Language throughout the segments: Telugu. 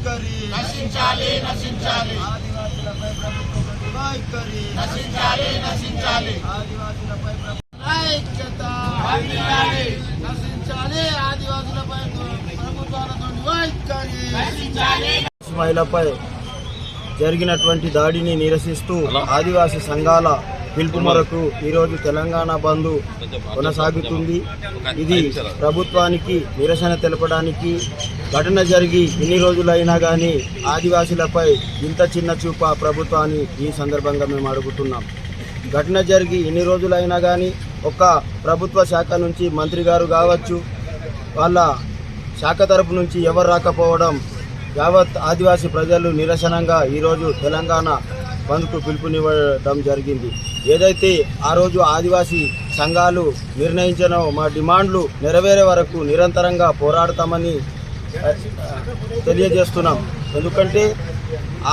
వైఖరి నశించాలి నశించాలి ఆదివాసులపై ప్రభుత్వం వైఖరి నశించాలి నశించాలి ఆదివాసులపై ఐక్యత వర్ధిల్లాలి నశించాలి ఆదివాసులపై ప్రభుత్వాలతో వైఖరి నశించాలి మహిళపై జరిగినటువంటి దాడిని నిరసిస్తూ ఆదివాసీ సంఘాల పిలుపు మేరకు ఈరోజు తెలంగాణ బంద్ కొనసాగుతుంది. ఇది ప్రభుత్వానికి నిరసన తెలపడానికి. ఘటన జరిగి ఇన్ని రోజులైనా కానీ ఆదివాసీలపై ఇంత చిన్న చూప ప్రభుత్వాన్ని ఈ సందర్భంగా మేము అడుగుతున్నాం. ఘటన జరిగి ఇన్ని రోజులైనా కానీ ఒక ప్రభుత్వ శాఖ నుంచి మంత్రి గారు కావచ్చు, వాళ్ళ శాఖ తరపు నుంచి ఎవరు రాకపోవడం యావత్ ఆదివాసీ ప్రజలు నిరసనంగా ఈరోజు తెలంగాణ బంద్కు పిలుపునివ్వడం జరిగింది. ఏదైతే ఆ రోజు ఆదివాసీ సంఘాలు నిర్ణయించిన మా డిమాండ్లు నెరవేరే వరకు నిరంతరంగా పోరాడతామని తెలియజేస్తున్నాం. ఎందుకంటే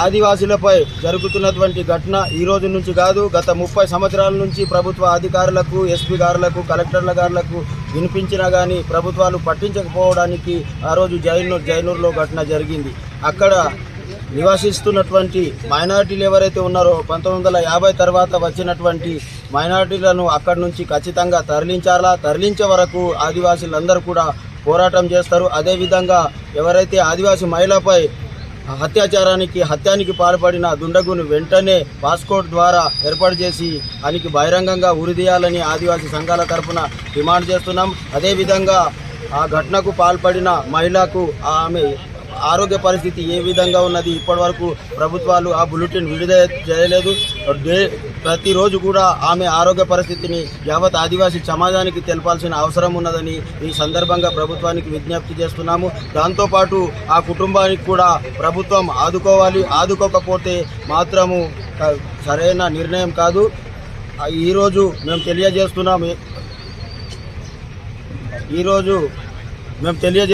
ఆదివాసీలపై జరుగుతున్నటువంటి ఘటన ఈ రోజు నుంచి కాదు, గత 30 సంవత్సరాల నుంచి ప్రభుత్వ అధికారులకు, ఎస్పీ గారులకు, కలెక్టర్ల గారులకు వినిపించినా కానీ ప్రభుత్వాలు పట్టించకపోవడానికి ఆ రోజు జైనూరులో ఘటన జరిగింది. అక్కడ నివసిస్తున్నటువంటి మైనారిటీలు ఎవరైతే ఉన్నారో 1950 తర్వాత వచ్చినటువంటి మైనారిటీలను అక్కడి నుంచి ఖచ్చితంగా తరలించాలా. తరలించే వరకు ఆదివాసీలందరూ కూడా పోరాటం చేస్తారు. అదేవిధంగా ఎవరైతే ఆదివాసీ మహిళపై హత్యానికి పాల్పడిన దుండగును వెంటనే పాస్పోర్ట్ ద్వారా ఏర్పాటు చేసి ఆయనకి బహిరంగంగా ఉరిదీయాలని ఆదివాసీ సంఘాల తరఫున డిమాండ్ చేస్తున్నాం. అదేవిధంగా ఆ ఘటనకు పాల్పడిన మహిళకు ఆమె ఆరోగ్య పరిస్థితి ఏ విధంగా ఉన్నది, ఇప్పటివరకు ప్రభుత్వాలు ఆ బులెటిన్ విడుదల చేయలేదు. ప్రతిరోజు కూడా ఆమె ఆరోగ్య పరిస్థితిని యావత్ ఆదివాసీ సమాజానికి తెలపాల్సిన అవసరం ఉన్నదని ఈ సందర్భంగా ప్రభుత్వానికి విజ్ఞప్తి చేస్తున్నాము. దాంతోపాటు ఆ కుటుంబానికి కూడా ప్రభుత్వం ఆదుకోవాలి. ఆదుకోకపోతే మాత్రము సరైన నిర్ణయం కాదు. ఈరోజు మేము తెలియజేస్తున్నాము.